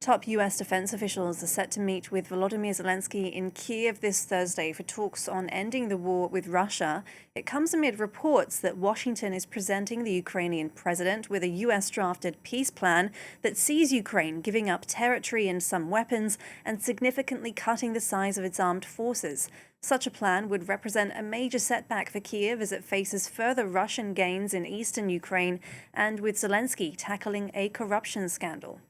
Top US defense officials are set to meet with Volodymyr Zelensky in Kyiv this Thursday for talks on ending the war with Russia. It comes amid reports that Washington is presenting the Ukrainian president with a US-drafted peace plan that sees Ukraine giving up territory and some weapons and significantly cutting the size of its armed forces. Such a plan would represent a major setback for Kyiv as it faces further Russian gains in eastern Ukraine and with Zelensky tackling a corruption scandal.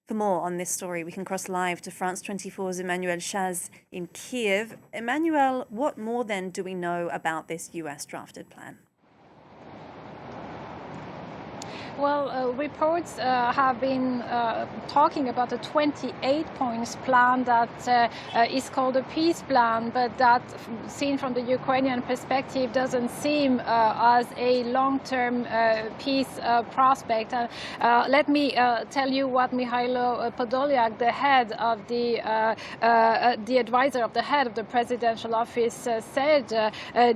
For more on this story, we can cross live to France 24's Emmanuelle Chaze in Kyiv. Emmanuelle, what more then do we know about this US-drafted plan? Well, reports have been talking about a 28 points plan that is called a peace plan, but that, seen from the Ukrainian perspective, doesn't seem as a long-term peace prospect. Let me tell you what Mikhailo Podolyak, the head of the advisor of the head of the presidential office, said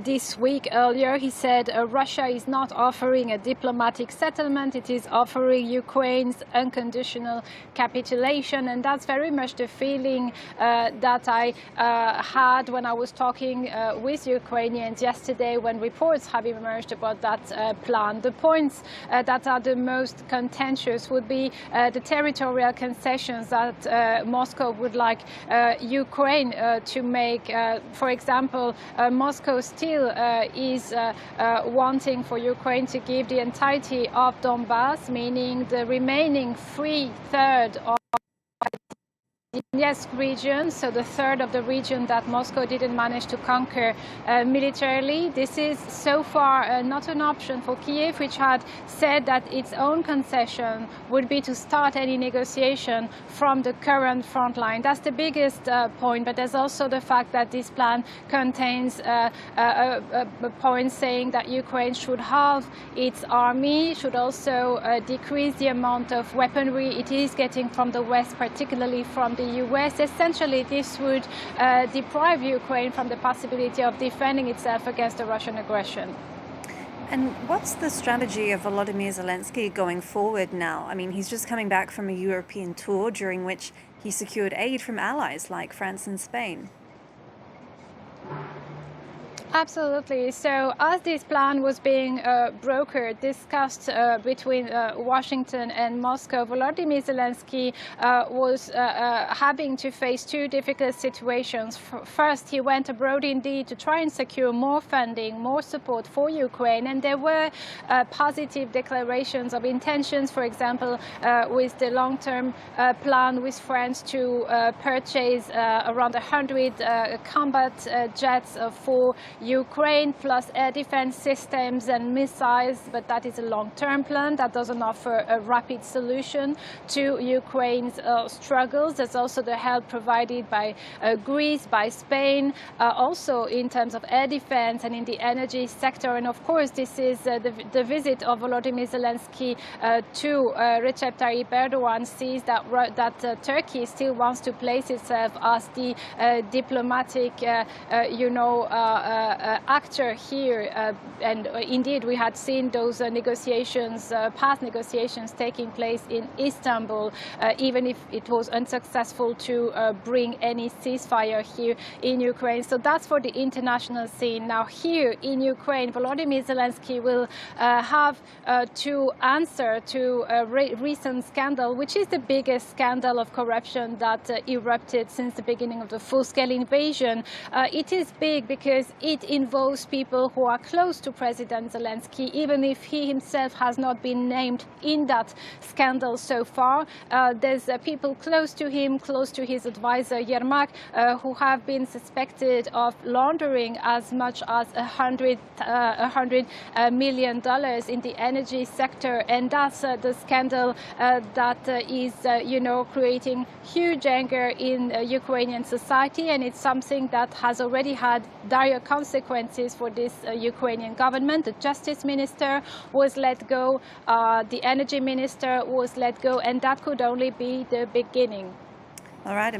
this week. Earlier, he said Russia is not offering a diplomatic settlement. It is offering Ukraine's unconditional capitulation, and that's very much the feeling that I had when I was talking with Ukrainians yesterday when reports have emerged about that plan. The points that are the most contentious would be the territorial concessions that Moscow would like Ukraine to make. For example, Moscow still is wanting for Ukraine to give the entirety of Donbass, meaning the remaining 3/3 of the Donetsk region, so the third of the region that Moscow didn't manage to conquer militarily. This is so far not an option for Kyiv, which had said that its own concession would be to start any negotiation from the current front line. That's the biggest point, but there's also the fact that this plan contains a point saying that Ukraine should halve its army, should also decrease the amount of weaponry it is getting from the West, particularly from the US. Essentially, this would deprive Ukraine from the possibility of defending itself against the Russian aggression. And what's the strategy of Volodymyr Zelensky going forward now? I mean, he's just coming back from a European tour during which he secured aid from allies like France and Spain. Absolutely. So as this plan was being brokered, discussed between Washington and Moscow, Volodymyr Zelensky was having to face two difficult situations. First, he went abroad indeed to try and secure more funding, more support for Ukraine. And there were positive declarations of intentions, for example, with the long-term plan with France to purchase around 100 combat jets for Ukraine, plus air defense systems and missiles, but that is a long-term plan that doesn't offer a rapid solution to Ukraine's struggles. There's also the help provided by Greece, by Spain, also in terms of air defense and in the energy sector. And of course, this is the visit of Volodymyr Zelensky to Recep Tayyip Erdogan sees that Turkey still wants to place itself as the diplomatic, actor here, and indeed we had seen those negotiations, past negotiations taking place in Istanbul, even if it was unsuccessful to bring any ceasefire here in Ukraine. So that's for the international scene. Now here in Ukraine, Volodymyr Zelensky will have to answer to a recent scandal, which is the biggest scandal of corruption that erupted since the beginning of the full-scale invasion. It is big because it involves people who are close to President Zelensky, even if he himself has not been named in that scandal so far. There's people close to him, close to his advisor Yermak, who have been suspected of laundering as much as $100 million in the energy sector, and that's the scandal that is, creating huge anger in Ukrainian society, and it's something that has already had dire consequences for this Ukrainian government. The justice minister was let go, the energy minister was let go, and that could only be the beginning. All right.